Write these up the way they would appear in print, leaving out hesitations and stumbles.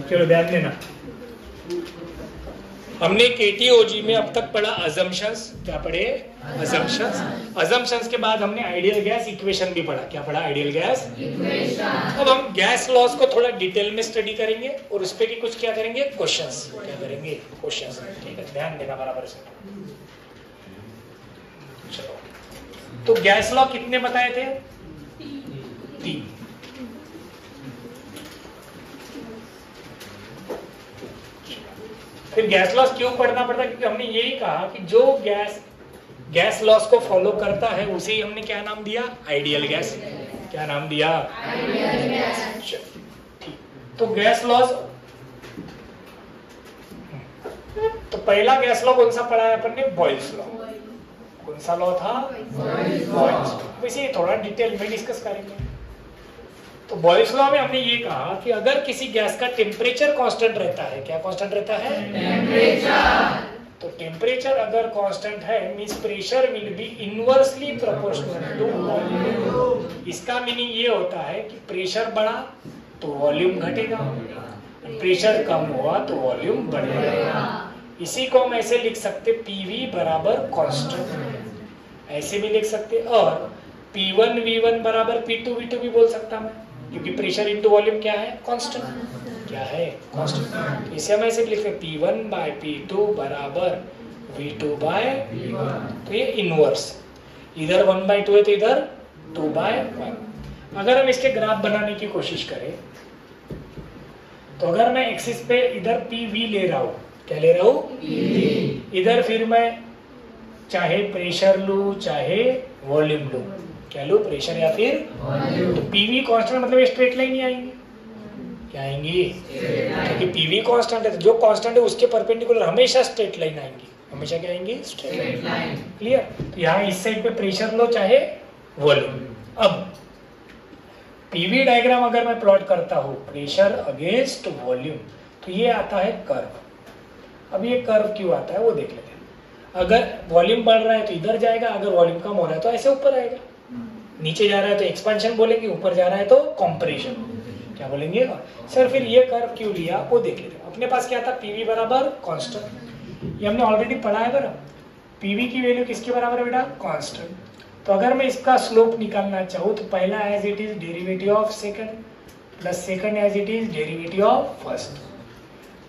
चलो ध्यान देना, हमने केटीओजी में अब तक पढ़ा अजम्पशंस। क्या पढ़े? अजम्पशंस। अजम्पशंस के बाद हमने आइडियल गैस इक्वेशन भी पढ़ा। क्या पढ़ा? Ideal gas equation. अब हम गैस लॉस को थोड़ा डिटेल में स्टडी करेंगे और उस पे भी कुछ क्या करेंगे? क्वेश्चंस। क्या करेंगे? क्वेश्चंस। ठीक है, ध्यान देना बराबर से। चलो, तो गैस लॉ कितने बताए थे? 3। फिर गैस लॉस क्यों पढ़ना पड़ता? क्योंकि हमने यही कहा कि जो गैस लॉस को फॉलो करता है उसे ही हमने क्या नाम दिया? Ideal gas. क्या नाम दिया? Ideal gas. ठीक, तो गैस लॉस, तो पहला गैस लॉ कौन सा पढ़ा है अपन ने? Boyle's law. कौन सा लॉ था? बॉयल्स। वैसे थोड़ा डिटेल में डिस्कस करेंगे। तो बॉयल्स लॉ में हमने ये कहा कि अगर किसी गैस का टेम्परेचर कांस्टेंट रहता है, क्या कांस्टेंट रहता है? टेम्परेचर। तो टेम्परेचर अगर कांस्टेंट है means pressure will be inversely proportional to volume. इसका मीनिंग ये होता है कि प्रेशर बढ़ा तो वॉल्यूम घटेगा, प्रेशर कम हुआ तो वॉल्यूम बढ़ेगा। इसी को हम ऐसे लिख सकते PV बराबर कांस्टेंट, ऐसे भी लिख सकते, और P1 V1 बराबर P2 V2 भी बोल सकता मैं, क्योंकि प्रेशर इनटू वॉल्यूम क्या है? कांस्टेंट। क्या है? कांस्टेंट। इसे हम ऐसे लिखते हैं P1 बाय P2 बराबर V2 बाय V1। तो ये इनवर्स, इधर 1/2 है तो इधर 2/1। अगर हम इसके ग्राफ बनाने की कोशिश करें तो अगर मैं एक्सिस पे इधर PV ले रहा हूँ, क्या ले रहा हूँ? इधर फिर मैं चाहे प्रेशर लूं चाहे वॉल्यूम लूं, क्या लूं? प्रेशर या फिर वॉल्यूम। तो PV कांस्टेंट मतलब ये स्ट्रेट लाइन ही आएंगी। क्या आएंगी? क्योंकि PV कांस्टेंट है तो जो कांस्टेंट है उसके परपेंडिकुलर हमेशा स्ट्रेट लाइन आएंगी। हमेशा क्या आएंगी? Straight line. क्लियर? तो यहाँ इस साइड पे प्रेशर लो चाहे वॉल्यूम। अब PV डायग्राम अगर मैं प्लॉट करता हूँ प्रेशर अगेंस्ट वॉल्यूम, तो ये आता है कर्व। अब ये कर्व क्यों आता है वो देख लेते हैं। अगर वॉल्यूम बढ़ रहा है तो इधर जाएगा, अगर वॉल्यूम कम हो रहा है तो ऐसे ऊपर आएगा। नीचे जा रहा है तो एक्सपेंशन बोलेंगे, ऊपर जा रहा है तो कंप्रेशन। क्या बोलेंगे? सर फिर ये कर्व क्यों लिया वो देख लेते हैं। अपने पास क्या था? PV बराबर कांस्टेंट, ये हमने ऑलरेडी पढ़ा है बराबर। PV की वैल्यू किसके बराबर है बेटा? कांस्टेंट। तो अगर मैं इसका स्लोप निकालना चाहूँ तो पहला as it is derivative of second plus second as it is derivative of first.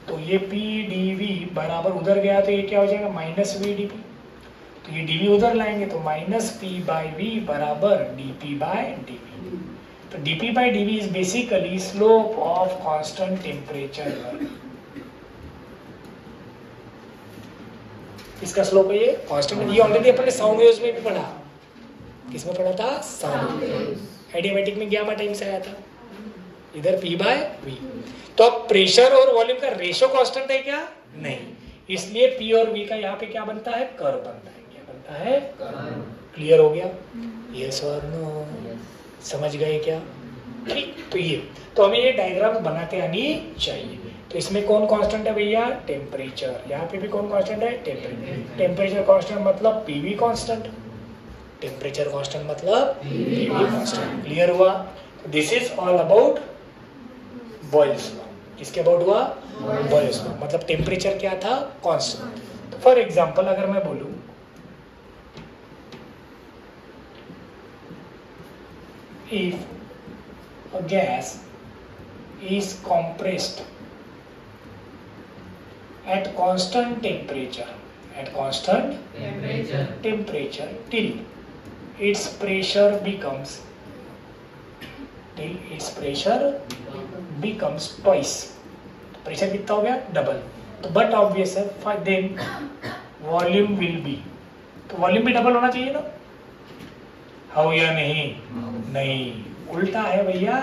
तो ये PdV बराबर उधर गया तो ये क्या हो जाएगा? -VdP। तो ये dV उधर लाएंगे तो -P/V बराबर dP/dV। तो dP/dV is basically slope of constant temperature. इसका स्लोप है ये कांस्टेंट। ये ऑलरेडी अपन ने साउंड वेव्स में भी पढ़ा। किसमें पढ़ा था? Sound waves. एडियाबैटिक में गामा टाइम से आया था। इधर P/V। तो अब प्रेशर और वॉल्यूम का रेशो कांस्टेंट है क्या? नहीं, इसलिए P और V का यहाँ पे क्या बनता है? कर्व बनता है। क्या बनता है? कर्व। क्लियर हो गया? यस और नो? समझ गए क्या? ठीक, तो ये तो हमें ये डायग्राम बनाते आनी चाहिए। तो इसमें कौन कांस्टेंट है भैया? टेम्परेचर। यहाँ पे भी कौन कांस्टेंट है? टेम्परेचर। टेम्परेचर कांस्टेंट मतलब PV कांस्टेंट। टेम्परेचर कांस्टेंट मतलब PV कांस्टेंट। क्लियर हुआ? This is all about Boyle's law. किसके अबाउट हुआ? Boyle's law. मतलब टेम्परेचर क्या था? कांस्टेंट। तो फॉर एग्जांपल अगर मैं बोलूं if a gas is compressed at constant temperature till its pressure becomes twice। Pressure कितना हो गया? डबल। तो बट ऑब्वियस है देन वॉल्यूम विल बी, तो वॉल्यूम भी डबल होना चाहिए ना? हाँ या नहीं? नहीं, उल्टा है भैया।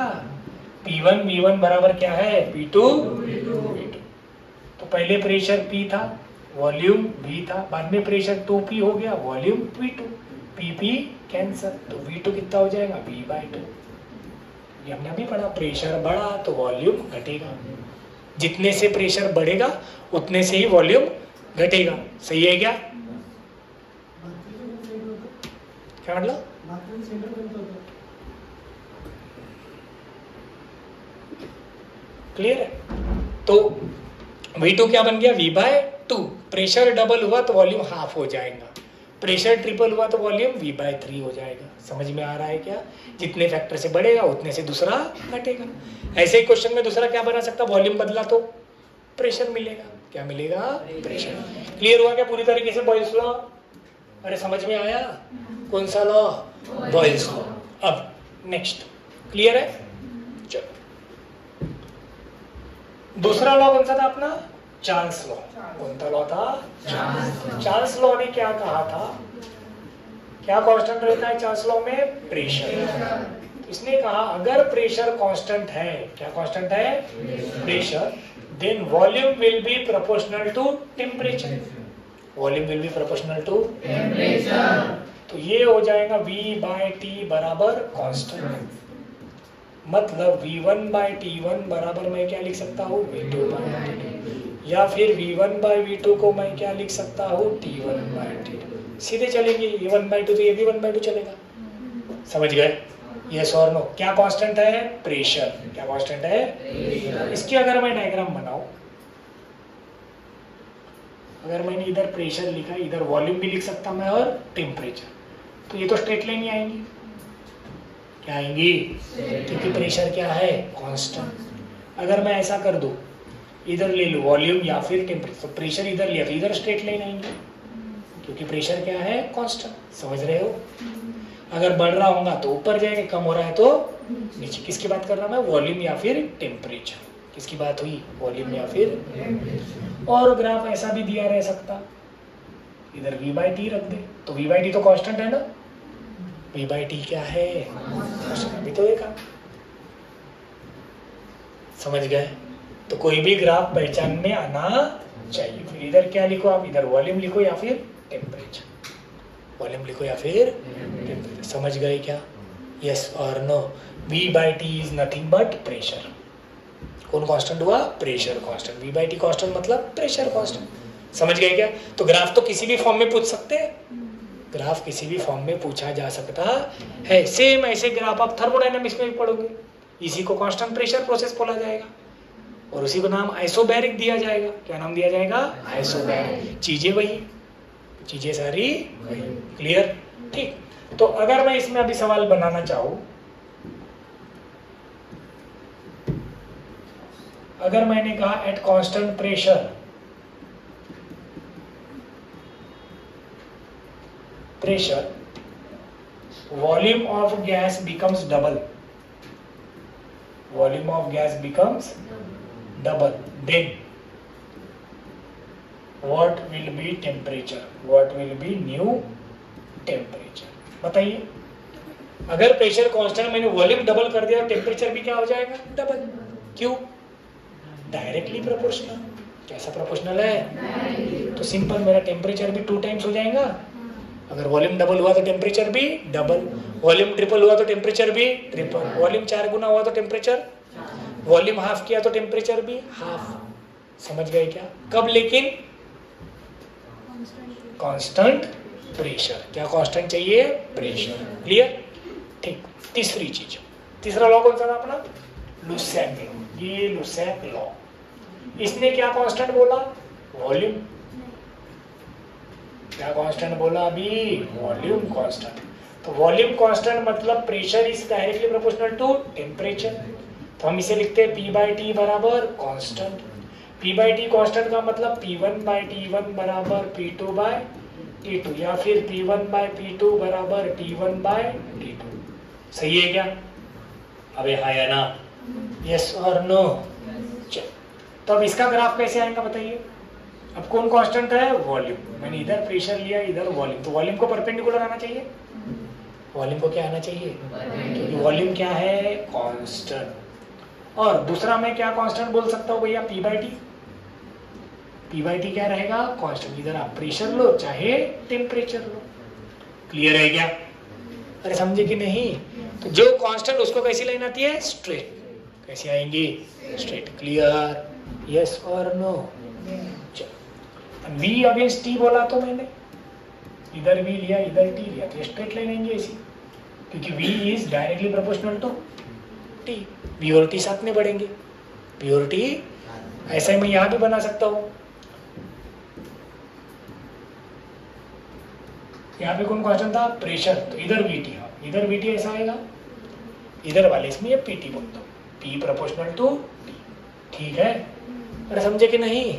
P1 V1 बराबर क्या है? P2 V2। तो पहले प्रेशर P था, वॉल्यूम V था, बाद में प्रेशर 2P हो गया, वॉल्यूम V2। PP कैंसर, तो V2 कितना हो जाएगा? V/2। ये हमने अभी पढ़ा, प्रेशर बढ़ा तो वॉल्यूम घटेगा। जितने से प्रेशर बढ़ेगा उतने से ही वॉल्यूम घटेगा। सही है क्या? क्या मतलब? क्लियर है? तो V2 क्या बन गया, V/2। प्रेशर डबल हुआ तो वॉल्यूम हाफ हो जाएगा, प्रेशर ट्रिपल हुआ तो वॉल्यूम V/3 हो जाएगा। समझ में आ रहा है क्या? जितने फैक्टर से बढ़ेगा उतने से दूसरा घटेगा। ऐसे ही क्वेश्चन में दूसरा क्या बना सकता, वॉल्यूम बदला तो प्रेशर मिलेगा। क्या मिलेगा? प्रेशर। क्लियर हुआ क्या पूरी तरीके से बॉयल्स लॉ? अरे समझ में आया? कौन सा लॉ? Boyle's law. अब नेक्स्ट क्लियर है? चलो दूसरा लॉ कौन सा था अपना? Charles law. कौन सा लॉ था? चार्ल्स लॉ ने क्या कहा था? क्या कांस्टेंट रहता है चार्ल्स लॉ में? प्रेशर। इसने कहा अगर प्रेशर कांस्टेंट है, क्या कांस्टेंट है? Pressure, then volume will be proportional to temperature. Volume will be proportional to temperature. तो ये हो जाएगा V/T बराबर कांस्टेंट, मतलब V1/T1 बराबर मैं क्या लिख सकता हूँ? V2/T2, या फिर V1/V2 को मैं क्या लिख सकता हूँ? T1/T2। सीधे चलेंगे, ये 1/2 तो ये भी 1/2 चलेगा। समझ गए? यस और नो? क्या कांस्टेंट है? प्रेशर। क्या कांस्टेंट है? प्रेशर। इसकी अगर मैं डायग्राम बनाऊं, अगर मैंने इधर प्रेशर लिखा, इधर वॉल्यूम भी लिख सकता मैं और टेम्परेचर, तो ये तो स्ट्रेट लाइन ही आएंगी। क्या आएंगी? क्योंकि प्रेशर क्या है? कांस्टेंट। अगर मैं ऐसा कर दूं, इधर ले लो वॉल्यूम या फिर टेम्परेचर, तो प्रेशर इधर लिया तो इधर स्ट्रेट लाइन आएंगे, क्योंकि प्रेशर क्या है? कांस्टेंट। समझ रहे हो? अगर बढ़ रहा होगा तो ऊपर जाएंगे, कम हो रहा है तो नीचे। किसकी बात कर रहा मैं? वॉल्यूम या फिर टेम्परेचर। किसकी बात हुई? वॉल्यूम या फिर। और ग्राफ ऐसा भी दिया रह सकता, इधर V/T रख दे, तो V/T तो कांस्टेंट है ना, V/T क्या है? अभी तो देखा। समझ गए? तो कोई भी ग्राफ पहचान में आना चाहिए। फिर इधर क्या लिखो आप? इधर वॉल्यूम लिखो या फिर टेम्परेचर। वॉल्यूम लिखो या फिर टेम्परेचर। समझ गए क्या? यस और no? V/T is nothing but pressure. कौन कांस्टेंट हुआ? Pressure constant. V/T कांस्टेंट मतलब प्रेशर कांस्टेंट। समझ गए क्या? तो ग्राफ तो किसी भी फॉर्म में पूछ सकते हैं, ग्राफ किसी भी फॉर्म में पूछा जा सकता है। सेम ऐसे ग्राफ आप थर्मोडायनामिक्स में भी पढ़ोगे, इसी को कांस्टेंट प्रेशर प्रोसेस बोला जाएगा और उसी को नाम आइसोबैरिक दिया जाएगा। क्या नाम दिया जाएगा? आइसोबैरिक। चीजें वही, चीजें सारी वही। क्लियर? ठीक। तो अगर मैं इसमें अभी सवाल बनाना चाहूं, अगर मैंने कहा at constant pressure volume of gas becomes double, volume of gas becomes double, then what will be temperature? What will be new temperature? बताइए। अगर प्रेशर कांस्टेंट, मैंने वॉल्यूम डबल कर दिया, टेम्परेचर भी क्या हो जाएगा? डबल। क्यों? Directly proportional. कैसा प्रोपोर्शनल है? तो सिंपल, मेरा टेम्परेचर भी 2 टाइम्स हो जाएगा। अगर वॉल्यूम डबल हुआ तो टेम्परेचर भी डबल, वॉल्यूम ट्रिपल हुआ तो टेम्परेचर भी ट्रिपल, वॉल्यूम 4 गुना हुआ तो टेम्परेचर, वॉल्यूम हाफ किया तो टेम्परेचर भी हाफ। समझ गए क्या? कब? लेकिन कांस्टेंट प्रेशर। क्या कांस्टेंट चाहिए? प्रेशर। क्लियर? ठीक। तीसरी चीज, तीसरा लॉ कौन सा था अपना? लुसेक लॉ। ये लुसेक लॉ, इसने क्या कांस्टेंट बोला? वॉल्यूम। क्या कांस्टेंट बोला अभी? Volume constant. तो वॉल्यूम कांस्टेंट मतलब pressure is directly proportional to temperature, तो हम इसे लिखते हैं P/T बराबर कांस्टेंट। P/T कांस्टेंट का मतलब P1/T1 बराबर P2/T2, या फिर P1/P2 बराबर T1/T2। सही है क्या? अबे हाँ या ना? यस और नो? चलो, तो अब इसका ग्राफ कैसे आएगा बताइए। अब कौन कांस्टेंट है? वॉल्यूम। मैंने इधर प्रेशर लिया, इधर वॉल्यूम, तो वॉल्यूम को परपेंडिकुलर आना चाहिए। वॉल्यूम को क्या आना चाहिए? क्योंकि वॉल्यूम क्या है? कांस्टेंट। और दूसरा मैं क्या कांस्टेंट बोल सकता हूँ भैया? P/T। P/T क्या रहेगा? कांस्टेंट। इधर आप प्रेशर लो चाहे टेम्परेचर लो। क्लियर है क्या? अरे समझे कि नहीं? तो जो कांस्टेंट उसको कैसी लाइन आती है? स्ट्रेट। कैसी आएंगी? स्ट्रेट। क्लियर? यस और नो? चलो, V अगेंस्ट T बोला तो मैंने, इधर V लिया, इधर T लिया, तो स्ट्रेट लाइन आएंगी ऐसी, क्योंकि V is directly proportional to T। V और T साथ में बढ़ेंगे, V और T ऐसा ही मैं यहाँ भी बना सकता हूँ। यहाँ पे कौन कांस्टेंट था? प्रेशर। तो इधर VT, इधर VT ऐसा आएगा, इधर वाले इसमें ये PT बोल दो, P प्रोपोर्शनल टू T। ठीक है, अरे समझे कि नहीं?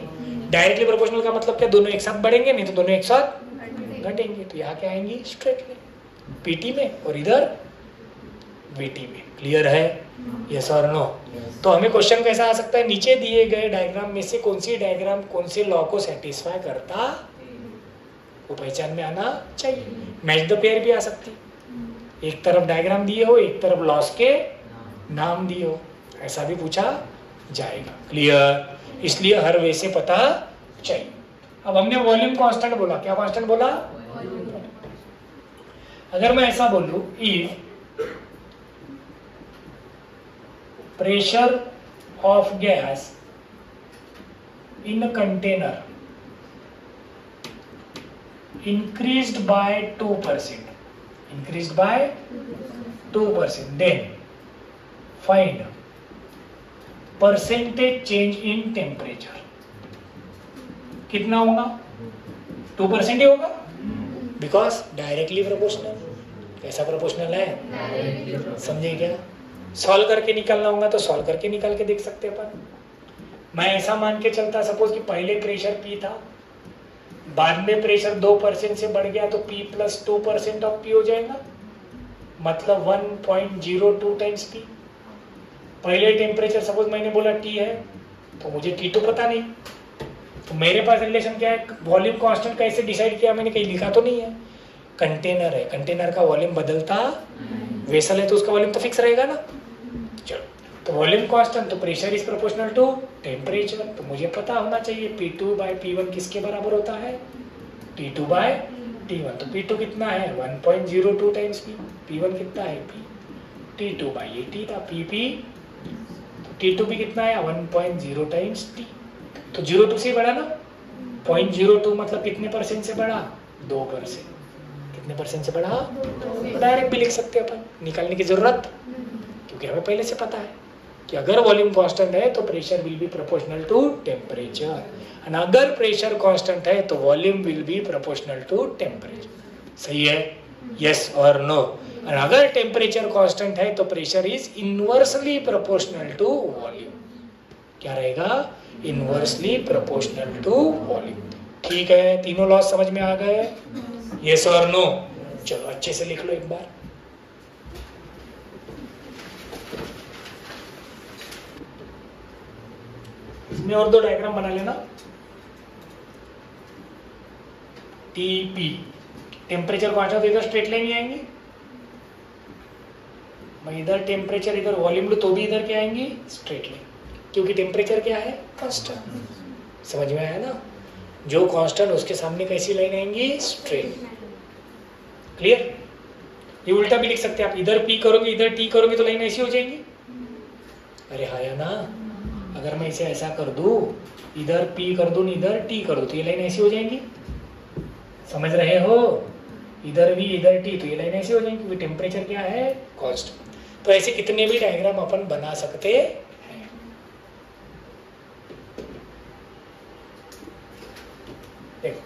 डायरेक्टली प्रोपोर्शनल का मतलब क्या? दोनों एक साथ बढ़ेंगे, नहीं तो दोनों एक साथ घटेंगे। तो यहाँ क्या आएंगी? स्ट्रेट लाइन PT में और इधर VT में। क्लियर है? यस और नो? तो हमें क्वेश्चन कैसा आ सकता है? नीचे दिए गए डायग्राम में से कौन सी डायग्राम कौन से लॉ को सेटिस्फाई करता, वो पहचान में आना चाहिए। मैच द पेयर भी आ सकती, एक तरफ डायग्राम दिए हो, एक तरफ लॉस के नाम दिए हो, ऐसा भी पूछा जाएगा। क्लियर? इसलिए हर वे से पता चाहिए। अब हमने वॉल्यूम कांस्टेंट बोला, क्या कांस्टेंट बोला? अगर मैं ऐसा बोलूं, if pressure of gas in a container increased by 2%, increased by 2%, then find percentage change in temperature। कितना होगा? 2% ही होगा, बिकॉज डायरेक्टली प्रोपोर्शनल। कैसा प्रोपोर्शनल है? समझे क्या? सॉल्व करके निकालना होगा तो सॉल्व करके निकाल के देख सकते हैं अपन। मैं ऐसा मान के चलता, सपोज कि पहले प्रेशर P था, बाद में प्रेशर 2% से बढ़ गया तो P प्लस 2% ऑफ P हो जाएगा, मतलब 1.02 टाइम्स P। पहले टेम्परेचर सपोज मैंने बोला T है, तो मुझे T2 पता नहीं, तो मेरे पास रिलेशन क्या है? वॉल्यूम कांस्टेंट कैसे डिसाइड किया? मैंने कहीं लिखा तो नहीं है। कंटेनर है, कंटेनर का वॉल्यूम बदलता, वेसल है तो उसका वॉल्यूम तो फिक्स रहेगा ना। चलो, तो वॉल्यूम कांस्टेंट, तो pressure is proportional to temperature, तो मुझे पता होना चाहिए P2 बाय P1 किसके बराबर होता है? T2 bye T1। तो P2 कितना है? 1.02 टाइम्स P। P1 कितना है? P। T2 बाय ये T था, PP। तो T2 भी कितना है? 1.0 टाइम्स T। तो 0 से बढ़ा ना, 0.02 मतलब कितने परसेंट से बढ़ा? 2%। कितने परसेंट से बढ़ा? डायरेक्ट भी लिख सकते हैं अपन, निकालने की जरूरत, क्योंकि हमें पहले से पता है कि अगर वॉल्यूम कांस्टेंट है तो pressure will be proportional to temperature, और अगर प्रेशर कांस्टेंट है तो volume will be proportional to temperature. सही है? यस और नो? और अगर टेम्परेचर कांस्टेंट है तो pressure is inversely proportional to volume. क्या रहेगा? Inversely proportional to volume. ठीक है, तीनों लॉस समझ में आ गए? यस और नो? चलो अच्छे से लिख लो एक बार। इसमें और दो डायग्राम बना लेना। TP टेम्परेचर कांस्टेंट, इधर स्ट्रेट लाइन ही आएंगी। मैं इधर टेम्परेचर इधर वॉल्यूम लूं तो भी इधर क्या आएंगी? स्ट्रेट लाइन, क्योंकि टेम्परेचर क्या है? कांस्टेंट। समझ में आया ना? जो कांस्टेंट उसके सामने कैसी लाइन आएंगी? स्ट्रेट। क्लियर? ये उल्टा भी लिख सकते हैं आप, इधर P करोगे इधर T करोगे तो लाइन ऐसी हो जाएगी। अरे हाँ या ना? अगर मैं इसे ऐसा कर दूं, इधर P कर दूं इधर T कर दूं, तो ये लाइन ऐसी हो जाएंगी। समझ रहे हो? इधर V इधर T, तो ये लाइन ऐसी हो जाएंगी, क्योंकि टेम्परेचर क्या है? कांस्टेंट। तो ऐसे कितने भी डायग्राम अपन बना सकते हैं। देखो,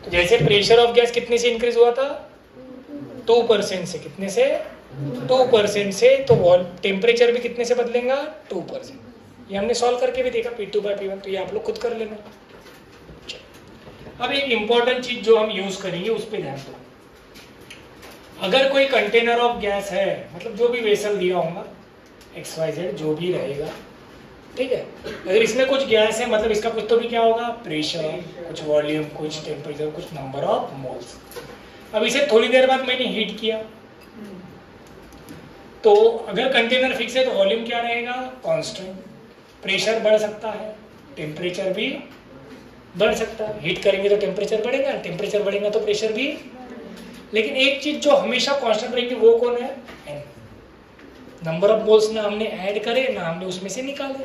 तो जैसे प्रेशर ऑफ गैस कितने से इंक्रीज हुआ था? 2% से। कितने से? 2% से। तो टेम्परेचर भी कितने से बदलेगा? 2%। ये हमने सॉल्व करके भी देखा P2 बाय P1, तो ये आप लोग खुद कर लेना। अब एक इंपॉर्टेंट चीज जो हम यूज करेंगे उस पर ध्यान दो। अगर कोई कंटेनर ऑफ गैस है, मतलब जो भी वेसल दिया होगा XYZ जो भी रहेगा, ठीक है, अगर इसमें कुछ गैस है मतलब इसका कुछ तो भी क्या होगा? प्रेशर, कुछ वॉल्यूम, कुछ टेम्परेचर, कुछ नंबर ऑफ मोल्स। अब इसे थोड़ी देर बाद मैंने हीट किया, तो अगर कंटेनर फिक्स है तो वॉल्यूम क्या रहेगा? कांस्टेंट। प्रेशर बढ़ सकता है, टेम्परेचर भी बढ़ सकता है। हीट करेंगे तो टेम्परेचर बढ़ेगा, टेम्परेचर बढ़ेगा तो प्रेशर भी। लेकिन एक चीज जो हमेशा कांस्टेंट रहेगी वो कौन है? N। नंबर ऑफ मोल्स ना हमने ऐड करे ना हमने उसमें से निकाले,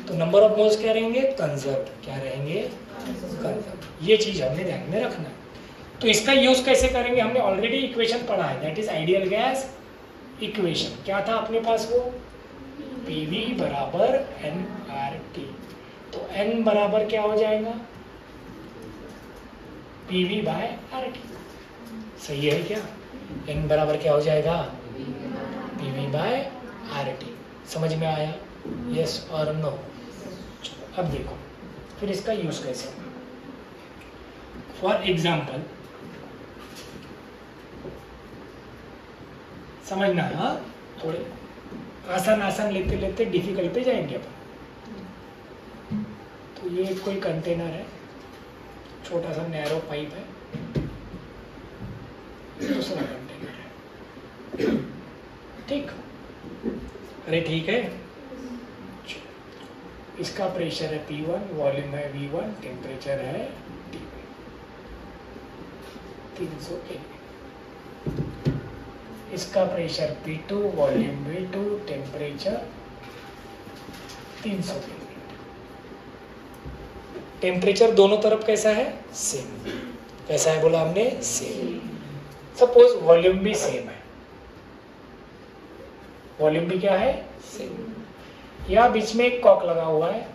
तो नंबर ऑफ मोल्स क्या रहेंगे? कंजर्व। क्या रहेंगे? कंजर्व। ये चीज हमने ध्यान में रखना है। तो इसका यूज कैसे करेंगे? हमने ऑलरेडी इक्वेशन पढ़ा है, that is ideal gas equation. क्या था अपने पास? वो PV बराबर nRT। तो n बराबर क्या हो जाएगा, PV बाय RT। सही है क्या? n बराबर क्या हो जाएगा, PV बाय RT। समझ में आया? यस और नो? अब देखो फिर इसका यूज कैसे होगा। फॉर एग्जाम्पल समझना, हाँ थोड़े आसान आसान लेते लेते डिफिकल्ट पे जाएंगे अपन। तो ये कोई कंटेनर है, छोटा सा नैरो पाइप है, दूसरा कंटेनर है, ठीक? अरे ठीक है। इसका प्रेशर है P1, वॉल्यूम है V1, टेम्परेचर है T1, 300 केल्विन। इसका pressure P2, volume V2, temperature 300 kelvin. Temperature दोनों तरफ कैसा है, सेम। कैसा है बोला हमने, सेम। सपोज वॉल्यूम भी सेम है, वॉल्यूम भी क्या है, सेम। या बीच में एक कॉक लगा हुआ है,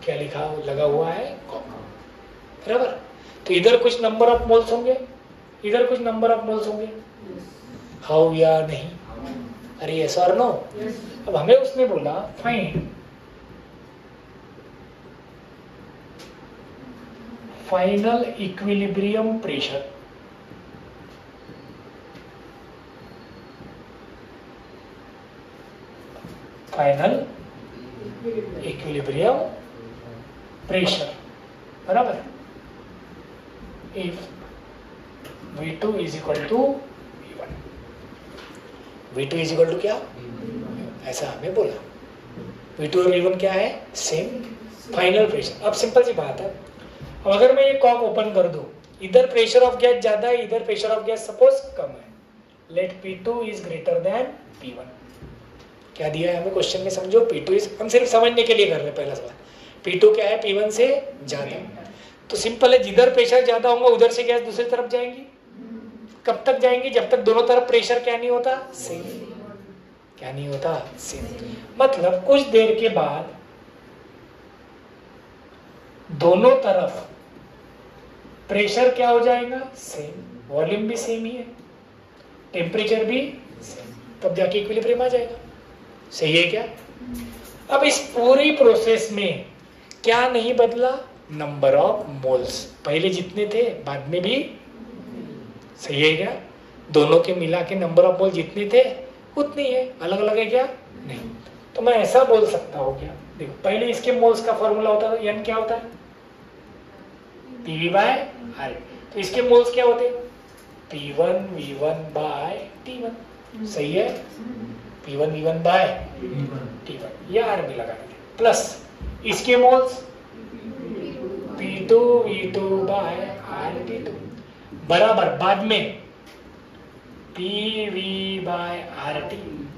क्या लिखा लगा हुआ है, कॉक, बराबर। तो इधर कुछ नंबर ऑफ मोल्स होंगे, इधर कुछ नंबर ऑफ मोल्स होंगे, हाउ या नहीं? अरे यस और नो? अब हमें उसने बोला find final equilibrium pressure, final equilibrium pressure, बराबर। If V2 is equal to V1, V2 is equal to क्या, ऐसा हमें बोला। V2 और V1 क्या है, सेम। Final pressure. अब सिंपल सी बात है, अब अगर मैं ये कॉक ओपन कर दूं, इधर प्रेशर ऑफ गैस ज्यादा है, इधर प्रेशर ऑफ गैस सपोज कम है, late P2 is greater than P1। क्या दिया है हमें क्वेश्चन में, समझो। P2 इज, हम सिर्फ समझने के लिए कर रहे हैं पहला सवाल। P2 क्या है, P1 से ज्यादा। तो सिंपल है, जिधर प्रेशर ज्यादा होगा उधर से गैस दूसरी तरफ जाएंगी। कब तक जाएंगी, जब तक दोनों तरफ प्रेशर क्या नहीं होता, सेम। क्या नहीं होता, सेम। मतलब कुछ देर के बाद दोनों तरफ प्रेशर क्या हो जाएगा, सेम। वॉल्यूम भी सेम ही है, टेम्परेचर भी सेम, तब जाके इक्विलिब्रियम आ जाएगा। सही है क्या? अब इस पूरी प्रोसेस में क्या नहीं बदला, नंबर ऑफ मोल्स। पहले जितने थे बाद में भी, सही है क्या? दोनों के मिला के नंबर ऑफ मोल जितने थे उतनी है, अलग अलग है क्या, नहीं। तो मैं ऐसा बोल सकता हूँ क्या, देखो पहले इसके मोल्स का फॉर्मूला होता था, n क्या होता है, PV बाय R। तो इसके मोल्स क्या होते, P1 V1 बाय T1। सही है, P1 V1 बाय T1, ये R भी लगा देते, प्लस इसके moles P2 V2 bye RT2 बराबर बाद में PV बाय RT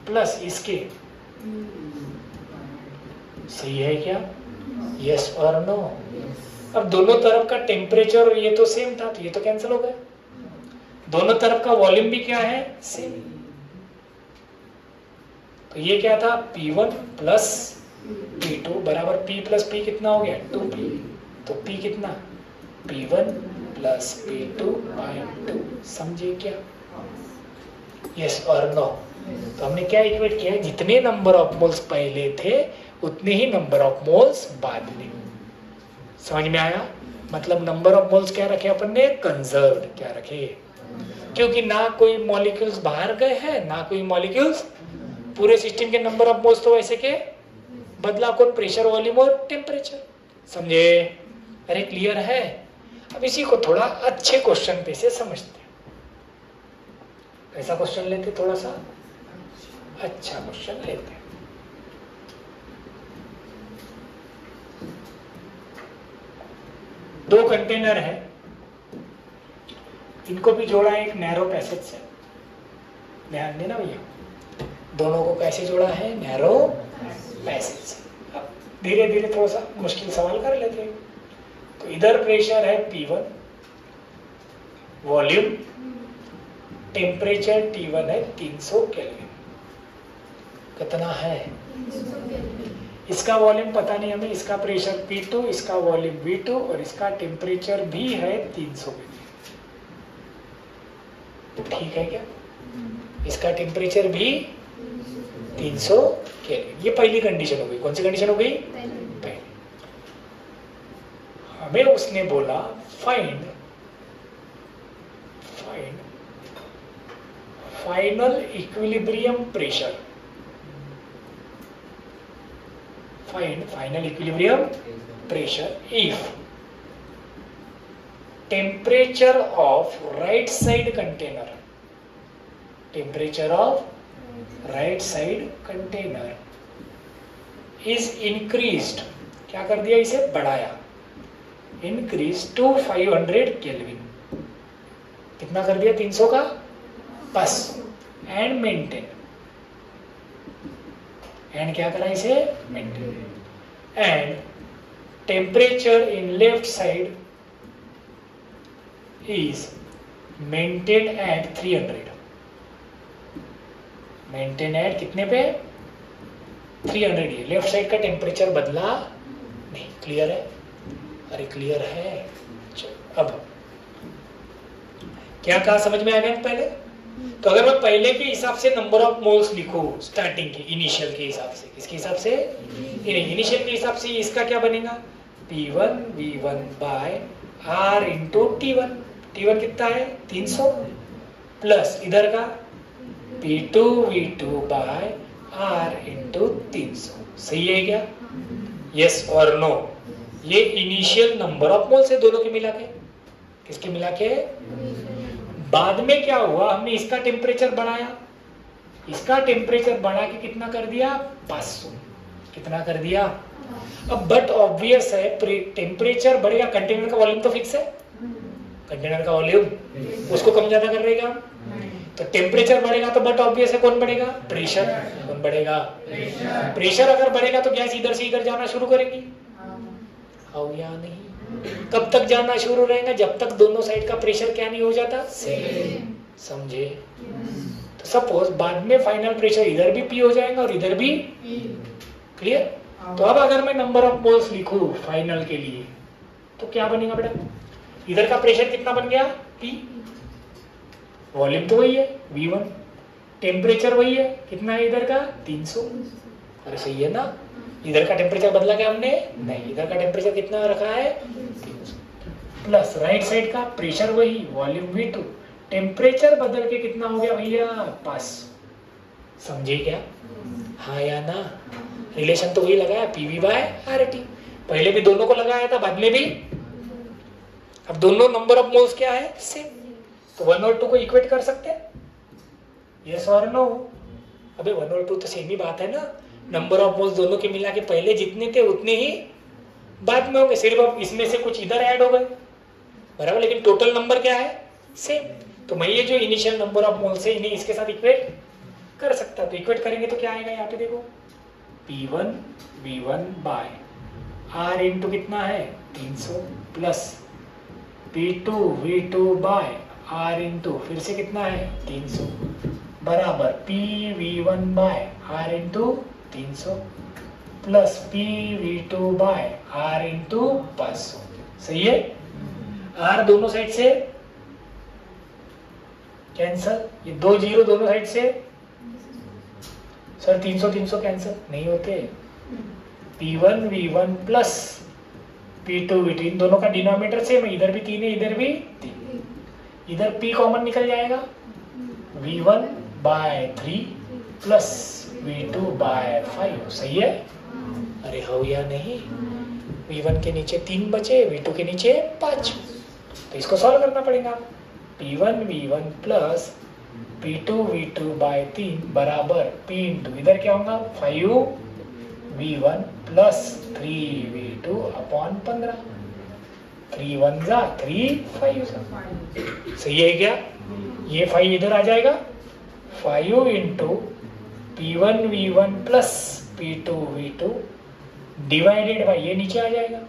प्लस इसके। सही है क्या? यस और नो? अब दोनों तरफ का टेम्परेचर ये तो सेम था, तो ये तो कैंसिल हो गया। दोनों तरफ का वॉल्यूम भी क्या है, सेम। तो ये क्या था, P1 प्लस P2 बराबर P प्लस P कितना हो गया, 2P। तो P कितना, P1 प्लस P2 बाय 2। समझे क्या? यस और नो? तो हमने क्या इक्वेट किया, जितने नंबर ऑफ मोल्स पहले थे उतने ही नंबर ऑफ मोल्स बाद में। समझ में आया? मतलब नंबर ऑफ मोल्स क्या रखे अपन ने, कंजर्व्ड। क्या रखे, क्योंकि ना कोई मॉलिक्यूल्स बाहर गए हैं ना कोई मॉलिक्यूल्स, पूरे सिस्टम के नंबर ऑफ मोल्स तो वैसे के बदला कौन, प्रेशर वॉल्यूम और टेम्परेचर। समझे? अरे क्लियर है? अब इसी को थोड़ा अच्छे क्वेश्चन पे से समझते हैं। ऐसा क्वेश्चन लेते, थोड़ा सा अच्छा क्वेश्चन लेते हैं। दो कंटेनर है, इनको भी जोड़ा है एक नैरो पैसेज से। ध्यान देना भैया, दोनों को कैसे जोड़ा है, नैरो पैसेज से। अब धीरे धीरे थोड़ा सा मुश्किल सवाल कर लेते हैं। तो इधर प्रेशर है P1, वॉल्यूम, टेम्परेचर T1 है 300 केल्विन। कितना है, इसका वॉल्यूम पता नहीं हमें, इसका प्रेशर P2, इसका वॉल्यूम V2 और इसका टेम्परेचर भी है 300 केल्विन। ठीक है क्या? इसका टेम्परेचर भी 300 केल्विन। ये पहली कंडीशन हो गई। कौन सी कंडीशन हो गई? पहली। हमें उसने बोला find final equilibrium pressure. Find final equilibrium pressure if temperature of right side container is increased, क्या कर दिया इसे? बढ़ाया, increase to 500 Kelvin। कितना कर दिया? 300 का बस। and maintain, एंड क्या करा इसे? Maintain. And temperature in left side is maintain at 300। Maintain at कितने पे? 300। ये लेफ्ट साइड का टेम्परेचर बदला नहीं। क्लियर है? अरे क्लियर है। चलो अब क्या कहा समझ में आ गया पहले? तो अगर मैं पहले के हिसाब से नंबर ऑफ मोल्स लिखूं, स्टार्टिंग के इनिशियल के हिसाब से, किसके हिसाब से? इनिशियल के हिसाब से इसका क्या बनेगा? P1 V1 by R into T1। T1 कितना है? 300 प्लस इधर का P2 V2 bye R into 300। सही है क्या? यस और नो? ये इनिशियल नंबर ऑफ मोल्स है दोनों के मिला के। किसके मिला के? बाद में क्या हुआ? हमने इसका टेम्परेचर बढ़ाया, इसका टेम्परेचर बढ़ा के कितना कर दिया? 500। कितना कर दिया? अब बट ऑब्वियस है टेम्परेचर बढ़ेगा, कंटेनर का वॉल्यूम तो फिक्स है। कंटेनर का वॉल्यूम उसको कम ज्यादा कर रहेगा। तो टेम्परेचर बढ़ेगा तो बट ऑब्वियस है कौन बढ़ेगा? प्रेशर। कौन बढ़ेगा? प्रेशर अगर बढ़ेगा तो गैस इधर से इधर जाना शुरू करेगी। आओ या नहीं? कब तक जाना शुरू रहेगा? जब तक दोनों साइड का प्रेशर क्या नहीं हो जाता? सेम। समझे? तो सपोज बाद में फाइनल प्रेशर इधर भी P हो जाएगा और इधर भी। क्लियर? तो अब अगर मैं नंबर ऑफ मोल्स लिखूं फाइनल के लिए तो क्या बनेगा बेटा? इधर का प्रेशर कितना बन गया? P। वॉल्यूम तो वही है V1, टेम्परेचर वही है। कितना है इधर का? 300। अरे सही है ना? इधर का टेम्परेचर बदला क्या हमने? नहीं। इधर का टेम्परेचर कितना रखा है? 300 प्लस राइट साइड का प्रेशर वही, वॉल्यूम V2, टेम्परेचर बदल के कितना हो गया भैया? 500। समझे क्या? हाँ या ना? रिलेशन तो वही लगाया PV बाय RT। पहले भी दोनों को लगाया था, बाद में भी। अब दोनों नंबर ऑफ मोल्स क्या है? सेम। तो 1 और 2 को इक्वेट कर सकते हैं? यस और नो? अबे 1 और 2 तो सेम ही बात है ना। नंबर ऑफ मोल्स दोनों के मिला के पहले जितने थे उतने ही बाद में होंगे, सिर्फ अब इसमें से कुछ इधर ऐड हो गए, बराबर। लेकिन टोटल नंबर क्या है? सेम। तो मैं ये जो इनिशियल नंबर ऑफ मोल्स है इन्हें इसके साथ इक्वेट कर सकता। तो इक्वेट करेंगे तो क्या आएगा? यहाँ पे देखो P1 V1 by R into कितना है? 300 plus P2 V2 bye R into फिर से कितना है? 300 बराबर P V1 by R into 300 plus PV2 by R into 500। सही है? R दोनों साइड से कैंसल, ये 2 जीरो दोनों साइड से। सर 300 300 कैंसल नहीं होते। P1 V1 plus P2 V2, इन दोनों का डिनोमिनेटर सेम है। इधर भी 3 है, इधर भी 3। इधर P कॉमन निकल जाएगा। V1 bye 3 plus V2 bye 5। सही है? अरे हो या नहीं? V1 के नीचे 3 बचे, V2 के नीचे 5। तो इसको सॉल्व करना पड़ेगा। P1 V1 plus P2 V2 bye 3 बराबर P इंटू इधर क्या होगा? 5 V1 प्लस 3 V2 अपॉन 15। 3 1 जा 3 5 जा। सही है क्या? ये 5 इधर आ जाएगा। 5 into P1 V1 plus P2 V2 divided by ये नीचे आ जाएगा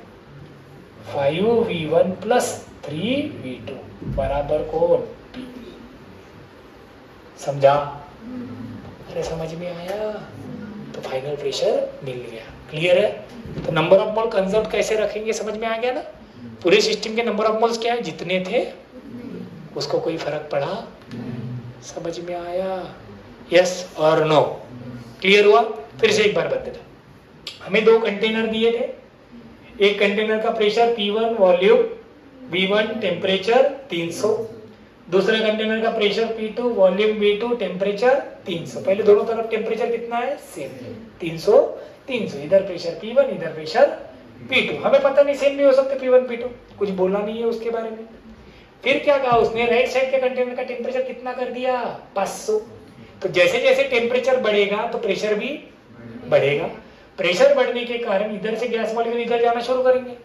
5 V1 प्लस 3 V2 बराबर कौन? P। समझा? अरे समझ में आया? तो फाइनल प्रेशर मिल गया। क्लियर है? तो नंबर ऑफ मोल कंजर्व कैसे रखेंगे समझ में आ गया ना? पूरे सिस्टम के नंबर ऑफ मोल्स क्या है, जितने थे उसको कोई फर्क पड़ा? समझ में आया? यस और नो? क्लियर हुआ? फिर से एक बार बता देना। हमें दो कंटेनर दिए थे, एक कंटेनर का pressure P1 volume, V1 temperature 300, दूसरे कंटेनर का pressure P2 volume, V2 temperature 300। पहले दोनों तरफ टेम्परेचर कितना है, सेम 300 300। इधर प्रेशर P1 इधर प्रेशर P2। हमें पता नहीं सेम नहीं हो सकते P1 P2, कुछ बोलना नहीं है उसके बारे में। फिर क्या कहा उसने, राइट साइड के कंटेनर का टेम्परेचर कितना कर दिया, 500। तो जैसे जैसे टेम्परेचर बढ़ेगा तो प्रेशर भी बढ़ेगा। प्रेशर बढ़ने के कारण इधर से गैस मॉलिक्यूल इधर जाना शुरू करेंगे।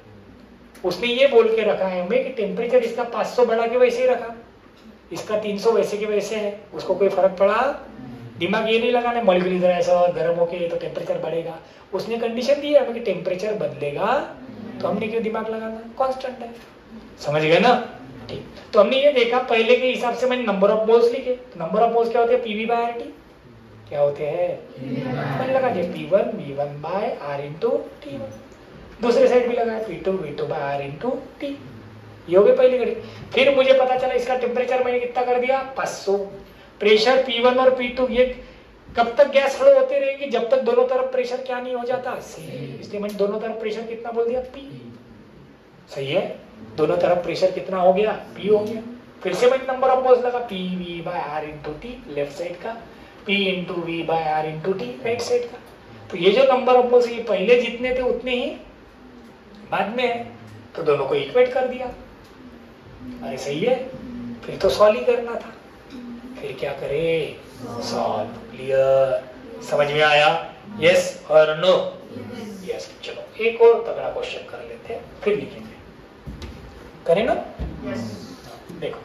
उसने ये बोल के रखा है हमें कि टेम्परेचर इसका 500 बढ़ा के वैसे ही रखा, इसका 300 वैसे के वैसे है, उसको कोई फर्क पड़ा? दिमाग ये नहीं लगाना मॉलिक्यूल इधर ऐसा और गर्म होके तो टेम्परेचर बढ़ेगा। उसने कंडीशन दी है हमें कि टेम्परेचर बदलेगा, तो हमने क्यों दिमाग लगाना, कांस्टेंट है। समझ गए ना? ठीक। तो हमने ये देखा पहले के हिसाब से मैंने नंबर ऑफ मोल्स लिखे। नंबर ऑफ मोल्स क्या होते हैं, PV/RT क्या होते हैं, मैंने लगा दिया P1 V1/R into T1। दूसरे साइड भी लगाया P2 V2/R into T। ये हो गई पहली घड़ी। फिर मुझे पता चला इसका टेम्परेचर मैंने कितना कर दिया, 500। प्रेशर P1 और P2 ये कब तक गैस फ्लो होते रहेंगे, जब तक दोनों तरफ प्रेशर क्या नहीं हो जाता, सेम। इसलिए मैंने दोनों तरफ प्रेशर कितना बोल दिया, P। सही है? दोनों तरफ प्रेशर कितना हो गया, P हो गया। फिर से मैंने नंबर ऑफ मोल्स लगा, PV/R into T left side का, P into V/R into T right side का। तो ये जो नंबर ऑफ मोल्स ये पहले जितने थे उतने ही बाद में है, तो दोनों को इक्वेट कर दिया। अरे सही है? फिर तो सॉल्व ही करना था। फिर क्या करे, सॉल्व। क्लियर? समझ में आया? यस और नो? यस। चलो एक और तगड़ा क्वेश्चन कर लेते हैं, फिर लिखेंगे। करें ना? यस। देखो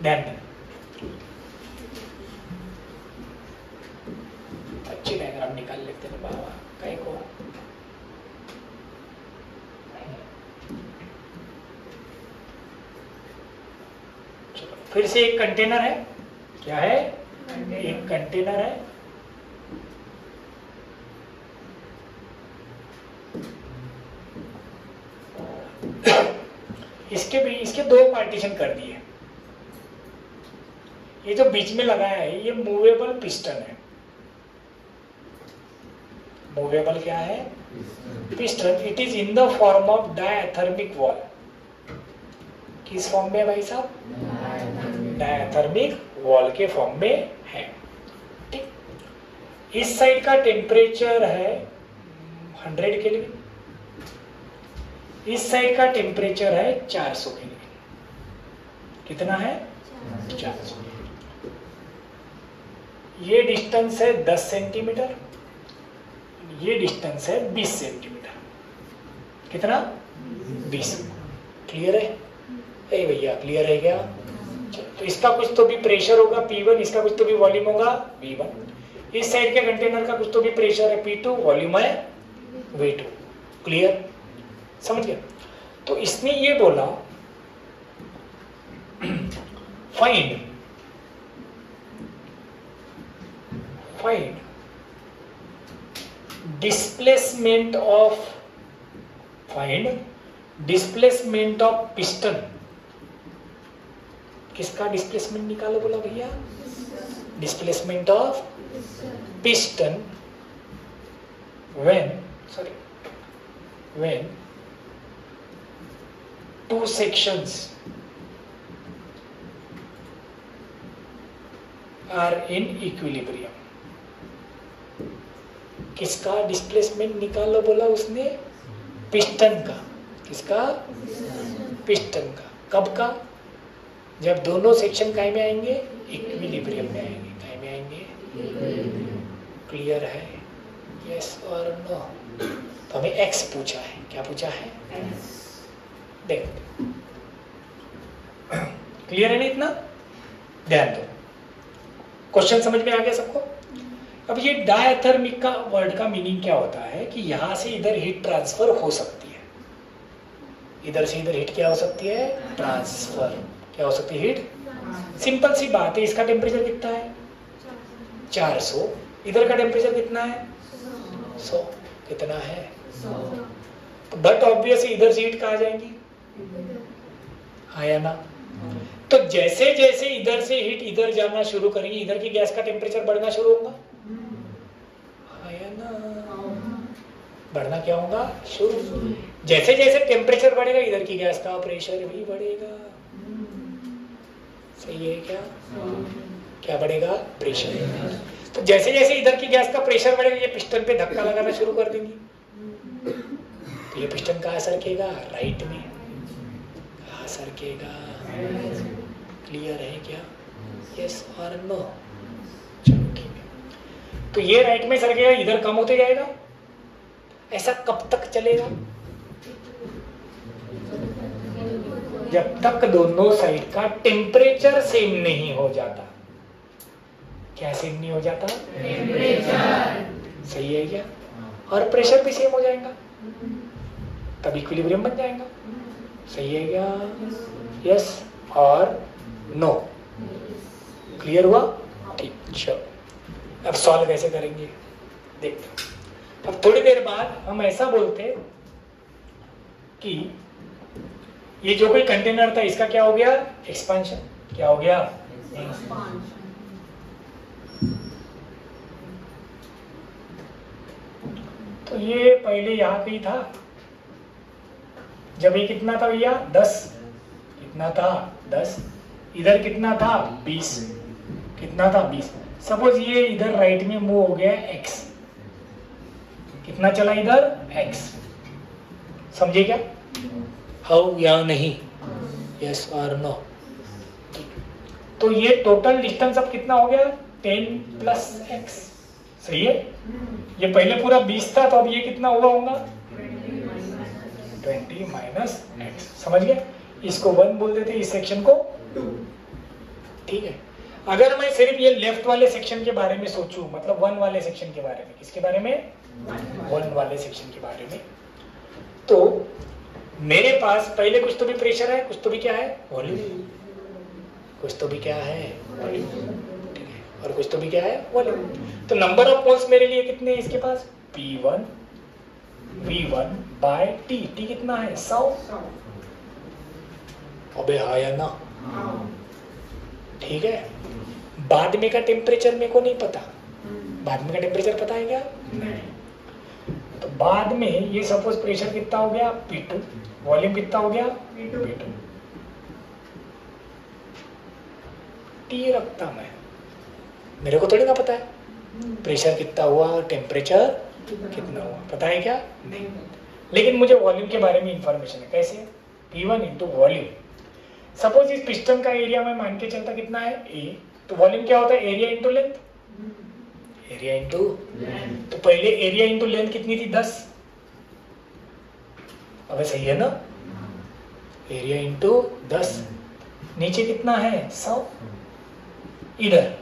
ध्यान देना, अच्छी डायग्राम निकाल लेते हैं बाबा कहीं को। चलो फिर से एक कंटेनर है, क्या है, एक कंटेनर है, इसके दो पार्टीशन कर दिए। ये जो बीच में लगाया है ये मूवेबल पिस्टन है। मूवेबल क्या है, piston. It is in the form of diathermic wall. किस फॉर्म में है भाई साहब, डायथर्मिक वॉल के फॉर्म में है। ठीक। इस साइड का टेम्परेचर है 100 केल्विन, इस साइड का टेम्परेचर है 400 केल्विन। कितना है, 400। ये डिस्टेंस है 10 सेंटीमीटर, ये डिस्टेंस है 20 सेंटीमीटर। कितना, 20। क्लियर है? ए भैया क्लियर है क्या? तो इसका कुछ तो भी प्रेशर होगा P1, इसका कुछ तो भी वॉल्यूम होगा V1। इस साइड के कंटेनर का कुछ तो भी प्रेशर है P2, वॉल्यूम है V2। क्लियर? समझ गया? तो इसने ये बोला फाइंड डिस्प्लेसमेंट ऑफ पिस्टन। किसका डिस्प्लेसमेंट निकालो बोला भैया, displacement of piston when two sections are in equilibrium। किसका डिस्प्लेसमेंट निकालो बोला उसने, पिस्टन का। किसका, पिस्टन का। कब का, जब दोनों सेक्शन काय में आएंगे, इक्विलिब्रियम में आएंगे। काय में आएंगे, क्लियर है? यस और नो? तो हमें एक्स पूछा है, क्या पूछा है, देखो क्लियर है ना? इतना ध्यान दो, क्वेश्चन समझ में आ गया सबको? अब ये डायथर्मिक का वर्ड का मीनिंग क्या होता है कि यहां से इधर हीट ट्रांसफर हो सकती है, इधर से इधर हीट क्या हो सकती है? ट्रांसफर। क्या हो सकती है? हीट। सिंपल सी बात है, इसका टेम्परेचर कितना है? 400। इधर का टेम्परेचर कितना है? 100। कितना है? 100। बट ऑब्वियसली इधर से हीट कहाँ जाएंगी? आया ना? तो जैसे जैसे इधर से हीट इधर जाना शुरू करेगी, इधर की गैस का टेम्परेचर बढ़ना शुरू होगा। आया ना? बढ़ना क्या होगा? शुरू। जैसे जैसे टेम्परेचर बढ़ेगा, इधर की गैस का प्रेशर भी बढ़ेगा। सही है क्या? क्या बढ़ेगा? प्रेशर। तो जैसे जैसे इधर की गैस का प्रेशर बढ़ेगा, ये पिस्टन पे धक्का लगाना शुरू कर देंगी। तो ये पिस्टन कहाँ सरकेगा? राइट में। कहाँ सरकेगा? क्लियर है क्या? यस और नो? चलो ठीक है। तो ये राइट में सरकेगा, इधर कम होते जाएगा। ऐसा कब तक चलेगा? जब तक दोनों साइड का टेम्परेचर सेम नहीं हो जाता। क्या सेम नहीं हो जाता? टेम्परेचर। सही है क्या? और प्रेशर भी सेम हो जाएगा, तब इक्विलिब्रियम बन जाएगा। सही है क्या? यस और नो? क्लियर हुआ? ठीक। चलो अब सॉल्व कैसे करेंगे देखते। अब थोड़ी देर बाद हम ऐसा बोलते कि ये जो कोई कंटेनर था, इसका क्या हो गया? एक्सपांशन। क्या हो गया? एक्सपांशन। तो ये पहले यहाँ पे ही था। जब ये कितना था भैया? 10। कितना था? 10। इधर कितना था? 20। कितना था? 20। सपोज ये इधर राइट में मूव हो गया x। कितना चला इधर? x। समझे क्या? हाउ या नहीं? यस और नो? तो ये टोटल डिस्टेंस अब कितना हो गया? 10 प्लस x। सही है? ये पहले पूरा 20 था, तो अब ये कितना हुआ होगा? 20 माइनस x। समझ गए? इसको 1 बोल देते, इस सेक्शन को 2। ठीक है। अगर मैं सिर्फ ये लेफ्ट वाले सेक्शन के बारे में सोचूं, मतलब 1 वाले सेक्शन के बारे में, किसके बारे में? 1 वाले सेक्शन के बारे में, तो मेरे पास पहले कुछ तो भी प्रेशर है, कुछ तो भी क्या है? वॉल्यूम। कुछ तो भी क्या है? वॉल्यूम। ठीक है। और कुछ तो भी क्या है? वॉल्यूम। तो नंबर ऑफ मोल्स मेरे लिए कितने हैं इसके पास? P1 V1 bye T। T कितना है? 100। अबे हाँ या ना? ठीक है। बाद में का टेम्परेचर मेरे को नहीं पता। बाद में का टेम्परेचर पता है क्या? नहीं। तो बाद में ये सपोज प्रेशर कितना हो गया? P2। वॉल्यूम कितना हो गया? P2। T रखता मैं, मेरे को थोड़ी ना पता है प्रेशर कितना हुआ, टेम्परेचर कितना हुआ, पता है क्या? नहीं। लेकिन मुझे वॉल्यूम के बारे में इंफॉर्मेशन है। कैसे? P1 into volume. सपोज इस पिस्टन का एरिया में मान के चलता कितना है? A। तो वॉल्यूम क्या होता है? Area into length. Area into length. तो पहले एरिया इंटू लेंथ कितनी थी? 10। अब सही है ना? Area into 10। नीचे कितना है? 100। इधर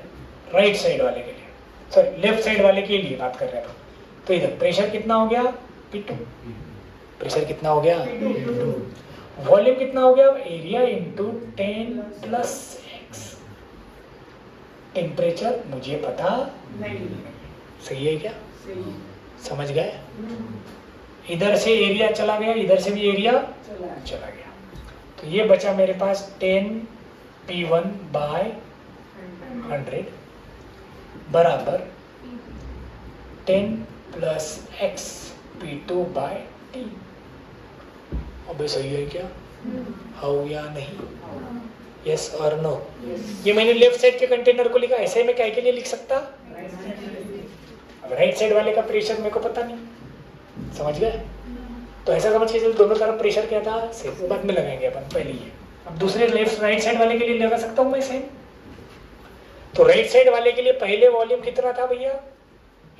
राइट साइड वाले के लिए, सॉरी लेफ्ट साइड वाले के लिए बात कर रहे हैं। तो इधर प्रेशर कितना हो गया? P2। प्रेशर कितना हो गया? P2। वॉल्यूम कितना हो गया? Area into 10 plus x। Temperature मुझे पता नहीं। सही है क्या? सही। समझ गए? इधर से एरिया चला गया, इधर से भी एरिया चला गया। तो ये बचा मेरे पास 10 P1 बाय 100 बराबर 10 plus x P2 bye T। अबे सही है क्या? हाउ या नहीं? यस और नो? ये मैंने लेफ्ट साइड के कंटेनर को लिखा, ऐसे में क्या के लिए लिख सकता? अब राइट साइड वाले का प्रेशर मेरे को पता नहीं। समझ गए? तो ऐसा समझ के चलो दोनों तरफ प्रेशर क्या था? सेम। बाद में लगाएंगे अपन, पहले ही। अब दूसरे लेफ्ट राइट साइड वाले के लिए लगा सकता हूँ मैं सेम। तो राइट साइड वाले के लिए पहले वॉल्यूम कितना था भैया?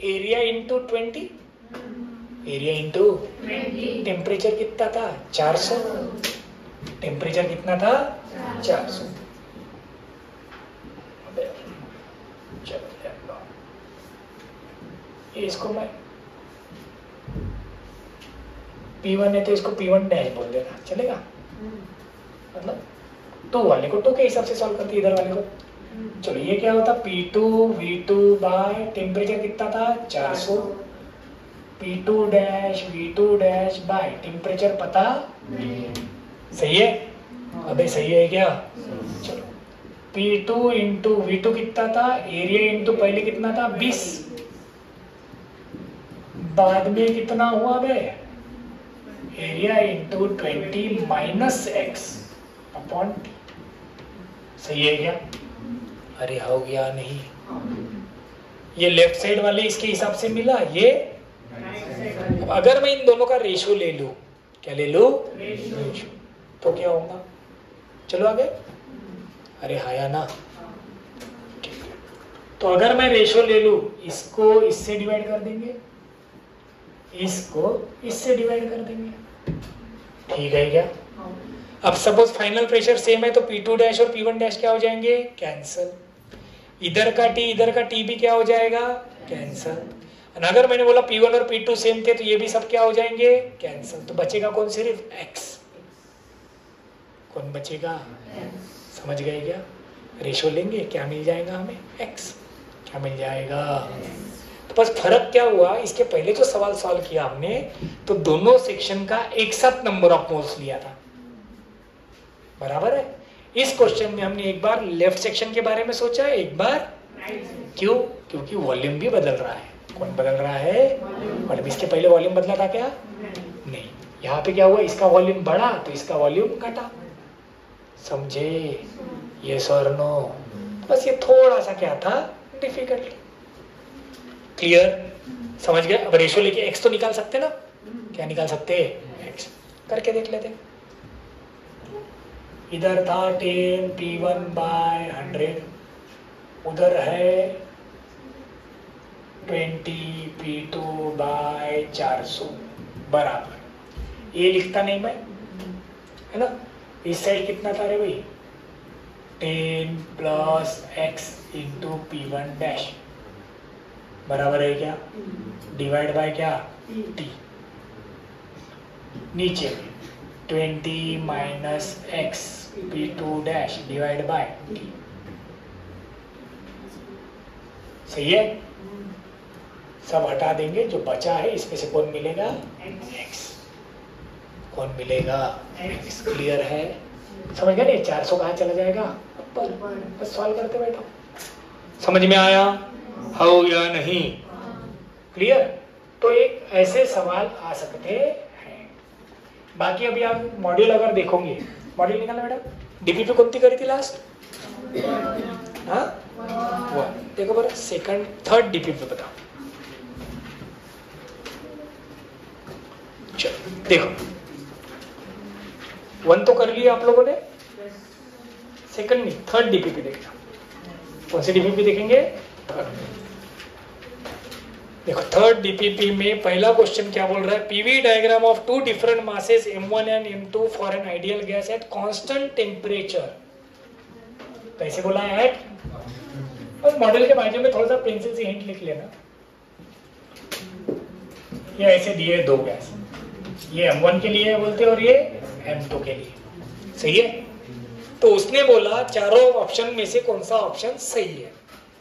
Area into 20। Area into temperature कितना था? 400। टेम्परेचर कितना था? 400। चलो इसको मैं P1 है तो इसको P1 डैश बोल देना, चलेगा? मतलब 2 वाले को 2 के हिसाब से सॉल्व करते इधर वाले को। चलो ये क्या होता, P2 V2 बाय टेम्परेचर कितना था 400, P2 dash V2 dash by temperature पता सही है? अबे सही है क्या? चलो P2 इंटू V2 कितना था, एरिया इंटू पहले कितना था 20, बाद में कितना हुआ बे, area into 20 minus x upon t. सही है क्या? अरे हो गया नहीं? ये लेफ्ट साइड वाले इसके हिसाब से मिला, ये अगर मैं इन दोनों का रेशो ले लूं, क्या ले लूं? रेशो, तो क्या होगा? चलो आगे। अरे हाया ना, ठीक है। तो अगर मैं रेशो ले लूं, इसको इससे डिवाइड कर देंगे, इसको इससे डिवाइड कर देंगे, ठीक है क्या? अब सपोज फाइनल प्रेशर सेम है तो P2 डैश और P1 डैश क्या हो जाएंगे? कैंसल। इधर का T भी क्या हो जाएगा? कैंसल। अगर मैंने बोला P1 और P2 सेम थे तो ये भी सब क्या हो जाएंगे? कैंसल। तो बचेगा कौन? सिर्फ X। कौन बचेगा? समझ गए क्या? रेशो लेंगे, क्या मिल जाएगा हमें? X। क्या मिल जाएगा? तो बस फर्क क्या हुआ, इसके पहले जो सवाल सॉल्व किया हमने तो दोनों सेक्शन का एक साथ नंबर ऑफ मोल्स लिया था, बराबर है? इस क्वेश्चन में हमने एक बार लेफ्ट सेक्शन के बारे में सोचा, एक बार क्यों? क्योंकि वॉल्यूम भी बदल रहा है। कौन बदल रहा है? वॉल्यूम। इसके पहले वॉल्यूम बदला था क्या? नहीं। यहाँ पे क्या हुआ, इसका वॉल्यूम बढ़ा तो इसका वॉल्यूम घटा। समझे? यस और नो? बस ये थोड़ा सा क्या था, डिफिकल्ट। क्लियर? समझ गए? अब रेशो लेके एक्स तो निकाल सकते ना? क्या निकाल सकते? एक्स। करके देख लेते। इधर था 10 P1 बाय 100, उधर है 20 P2 बाय 400 बराबर। ये लिखता नहीं मैं, है ना? इस साइड कितना था रे भाई? 10 plus x into P1 dash बराबर है क्या? डिवाइड बाय क्या? टी। नीचे 20 minus x P2 dash divide by T. सही है? सब हटा देंगे, जो बचा है इसमें से कौन मिलेगा? x। कौन मिलेगा? x। क्लियर है? समझ गए नहीं? 400 कहाँ चला जाएगा? ऊपर। बस सॉल्व करते बैठो। समझ में आया हो या नहीं? क्लियर? तो एक ऐसे सवाल आ सकते हैं। बाकी अभी आप मॉड्यूल अगर देखोगे, मॉड्यूल निकालना बेटा, डीपीपी कौन सी करी थी लास्ट? हाँ, देखो बड़ा सेकंड थर्ड डीपीपी बताओ। चलो देखो, 1 तो कर लिया आप लोगों ने, सेकंड नहीं थर्ड डीपीपी देखना। कौन सी डीपीपी देखेंगे? देखो थर्ड डीपीपी में पहला क्वेश्चन क्या बोल रहा है? PV diagram of 2 different masses M1 and M2 for an ideal gas at constant temperature. कैसे बोला है? एट। और मॉडल के बाजू में थोड़ा सा पेंसिल से हिंट लिख लेना। ये ऐसे दिए 2 गैस, ये M1 के लिए बोलते और ये M2 के लिए। सही है? तो उसने बोला चारों ऑप्शन में से कौन सा ऑप्शन सही है?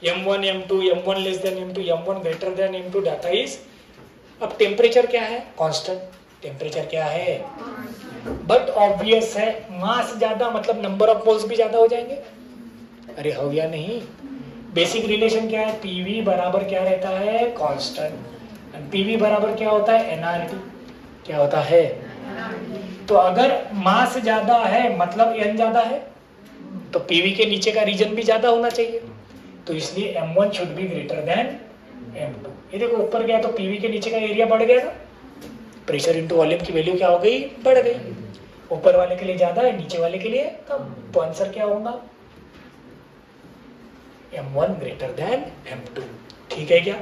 M1 M2, M1 less than M2, M1 greater than M2 data is. अब टेम्परेचर क्या है? कांस्टेंट। टेम्परेचर क्या है? बट ऑब्वियस है, मास ज्यादा मतलब नंबर ऑफ मोल्स भी ज्यादा हो जाएंगे। अरे हो गया नहीं? बेसिक रिलेशन क्या है? पीवी बराबर क्या रहता है? कांस्टेंट। पीवी बराबर क्या होता है? एनआरटी। क्या होता है? तो अगर मास ज्यादा है मतलब एन ज्यादा है, तो पीवी के नीचे का रीजन भी ज्यादा होना चाहिए। तो इसलिए M1 should be greater than M2। ये देखो ऊपर गया तो पीवी के नीचे का एरिया बढ़ गया ना, प्रेशर इनटू वॉल्यूम की वैल्यू क्या हो गई? बढ़ गई। ऊपर वाले के लिए ज्यादा है, नीचे वाले के लिए कम। तो आंसर क्या होगा? M1 greater than M2। ठीक है क्या?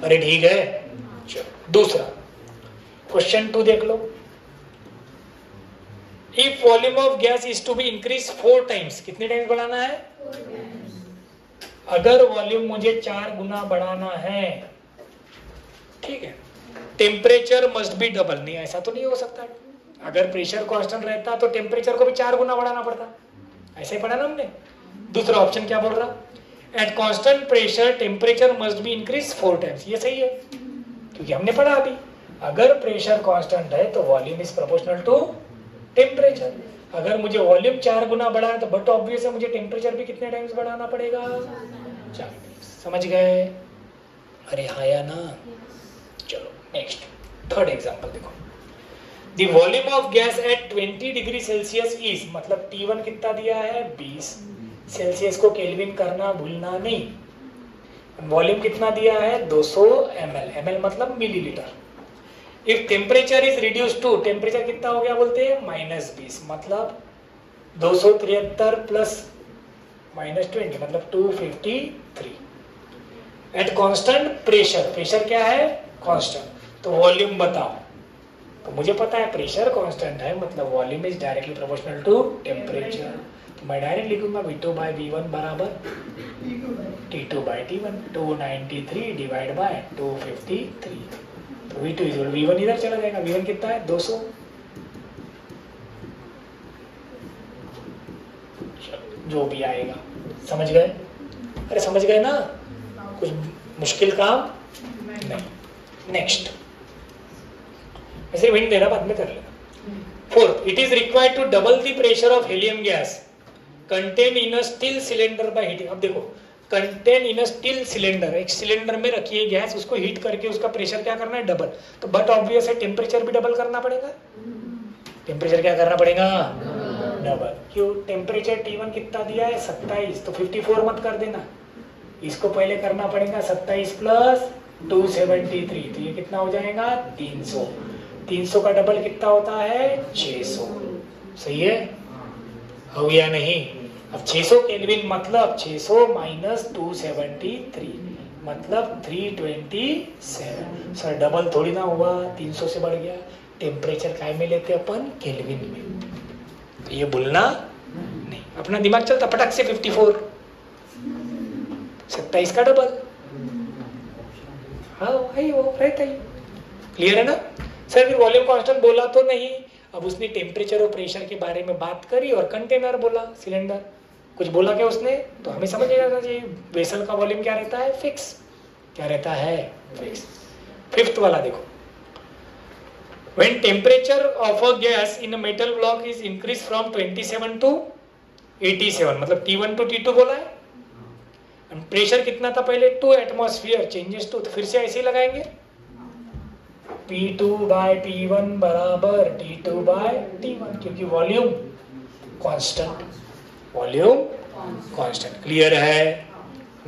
अरे ठीक है। चलो दूसरा क्वेश्चन 2 देख लो। If volume of gas is to be increase 4 times, कितने टाइम्स बढ़ाना है? अगर वॉल्यूम मुझे 4 गुना बढ़ाना है, ठीक है, टेम्परेचर मस्ट बी डबल, नहीं ऐसा तो नहीं हो सकता। अगर प्रेशर कांस्टेंट रहता तो टेम्परेचर को भी 4 गुना बढ़ाना पड़ता, ऐसे ही पढ़ा ना हमने। दूसरा ऑप्शन क्या बोल रहा, eight constant pressure temperature must be increase 4 times, ये सही है क्योंकि हमने पढ़ा अभी अगर प्रेशर कांस्टेंट है तो volume is proportional to temperature. अगर मुझे वॉल्यूम 4 गुना बढ़ा है तो बट ऑब्वियस है मुझे टेम्परेचर भी कितने टाइम्स बढ़ाना पड़ेगा, 4 टाइम्स। समझ गए? अरे हाँ या ना। चलो नेक्स्ट, थर्ड एग्जांपल देखो। The volume of gas at 20 degree Celsius is, मतलब T1 कितना दिया है 20, सेल्सियस को केल्विन करना भूलना नहीं। वॉल्यूम कितना दिया है 200 ml, ml मतलब millilitre. If temperature is reduce to, temperature कितना हो गया बोलते हैं -20, मतलब 273 प्लस -20 मतलब 253। एट कांस्टेंट प्रेशर, प्रेशर क्या है कांस्टेंट, तो वॉल्यूम बताओ। तो मुझे पता है प्रेशर कांस्टेंट है मतलब volume is directly proportional to temperature. तो मैं डायरेक्ट लिखूंगा V2/V1 बराबर T2/T1, 293 डिवाइड बाय 253। तो V2 इक्वल V1 इधर चला जाएगा, V1 कितना है 200। जो भी आएगा, समझ गए? अरे समझ गए ना, कुछ मुश्किल काम नहीं। नेक्स्ट, ऐसे हिंट दे रहा, बाद में कर लेना। Fourth, it is required to double the pressure of helium gas contain in a steel cylinder by heating. अब देखो, contain in a steel cylinder, एक सिलेंडर में रखी है गैस, उसको हीट करके उसका प्रेशर क्या करना है डबल। तो बट ऑब्वियस है टेम्परेचर भी डबल करना पड़ेगा। टेम्परेचर क्या करना पड़ेगा डबल। क्यों? टेम्परेचर T1 कितना दिया है 27, तो 54 मत कर देना, इसको पहले करना पड़ेगा 27 प्लस 273, तो ये कितना हो जाएगा 300। 300 का डबल कितना होता है 600। सही है? हो या नहीं? अब 600 केल्विन मतलब 600 माइनस 273 मतलब 327। सर डबल थोड़ी ना हुआ, 300 से बढ़ गया। टेम्परेचर काय में लेते अपन केल्विन में, तो ये भूलना नहीं। अपना दिमाग चलता पटक से 54, 27 का डबल। हाँ भाई वो रहता ही। क्लियर है ना सर? फिर वॉल्यूम कांस्टेंट बोला तो नहीं, अब उसने टेम्परेचर और प्रेशर के बारे में बात करी और कंटेनर बोला, सिलेंडर कुछ बोला क्या उसने, तो हमें समझ जाना चाहिए वेसल का वॉल्यूम क्या रहता है फिक्स, क्या रहता है फिक्स। फिफ्थ वाला देखो, when temperature of a gas in a metal block is increased from 27 to 87, मतलब T1 to T2 बोला है, प्रेशर कितना था पहले 2 एटमॉस्फेयर चेंजेस टू, तो फिर से ऐसे ही लगाएंगे P2/T1 बराबर T2/T1, क्योंकि volume constant, volume constant. Clear है?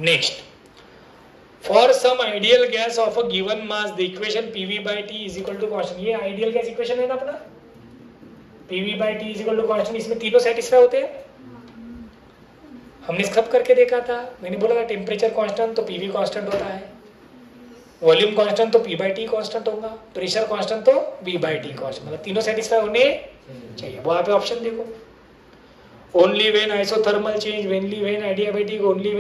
Next, for some ideal gas of a given mass the equation PV/T is equal to constant. ये आइडियल गैस इक्वेशन है ना अपना, PV/T is equal to constant, इसमें तीनों satisfy होते हैं। हमने सब करके देखा था, मैंने बोला था टेम्परेचर कांस्टेंट तो PV कांस्टेंट होता है, वॉल्यूम कांस्टेंट तो P/T कांस्टेंट होगा, प्रेशर कांस्टेंट तो V/T कांस्टेंट, मतलब तीनों सेटिस्फाई होने चाहिए। वो आप ऑप्शन देखो, only when isothermal change, only when adiabatic, only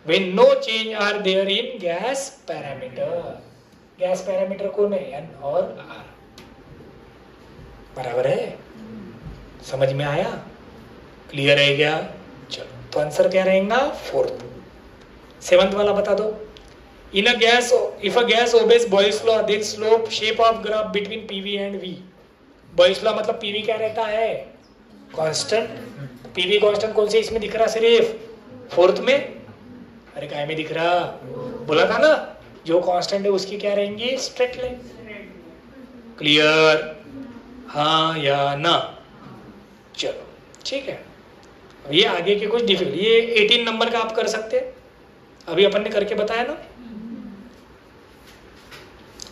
when no change are there in gas parameter. Gas parameter कौन है? N और R। बराबर है? समझ में आया? क्लियर है क्या? चलो, तो आंसर क्या रहेगा? फोर्थ। सेवंथ वाला बता दो। In a gas, if a gas obeys Boyle's law, then slope shape of graph between PV and V. Boyle's law मतलब PV क्या रहता है? कांस्टेंट। PV कांस्टेंट कौन से इसमें दिख रहा? सिर्फ फोर्थ में। अरे काय में दिख रहा? बोला था ना, जो कांस्टेंट है उसकी क्या रहेंगी? Straight line. क्लियर? हाँ या ना? चलो ठीक है। ये आगे के कुछ डिफिकल्ट, ये 18 नंबर का आप कर सकते हैं, अभी अपन ने करके बताया ना।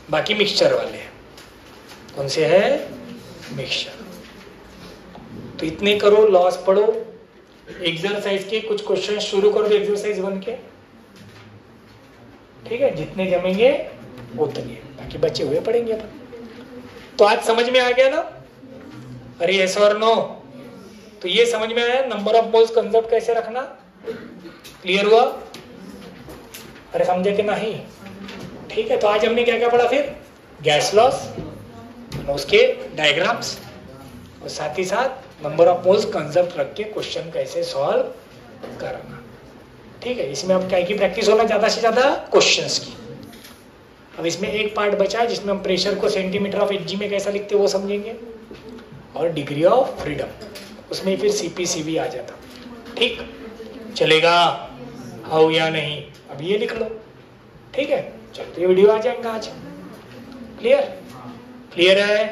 बाकी मिक्सचर वाले हैं, कौन से है? मिक्सचर। तो इतने करो, लॉस पढ़ो, एक्सरसाइज के कुछ क्वेश्चन शुरू करो एक्सरसाइज 1 के, ठीक है? जितने जमेंगे उतने, बाकी बचे हुए पढ़ेंगे अपन। तो आज समझ में आ गया ना? अरे यस और नो? तो ये समझ में आया नंबर ऑफ मोल्स कंसेप्ट कैसे रखना? क्लियर हुआ? अरे समझे कि नहीं? ठीक है, तो आज हमने क्या क्या पढ़ा फिर? गैस लॉस, उसके डायग्राम्स, और साथ ही साथ नंबर ऑफ मोल्स कंजर्व रख के क्वेश्चन कैसे सॉल्व करना। ठीक है, इसमें अब क्या की प्रैक्टिस होना ज्यादा से ज्यादा क्वेश्चंस की। अब इसमें एक पार्ट बचा है जिसमें हम प्रेशर को सेंटीमीटर ऑफ एच में कैसा लिखते हैं वो समझेंगे, और डिग्री ऑफ फ्रीडम, उसमें फिर CP/CV आ जाता। ठीक चलेगा, हाउ या नहीं, अब ये लिख लो। ठीक है, चलो तो ये वीडियो आ जाएगा आज। क्लियर? क्लियर है?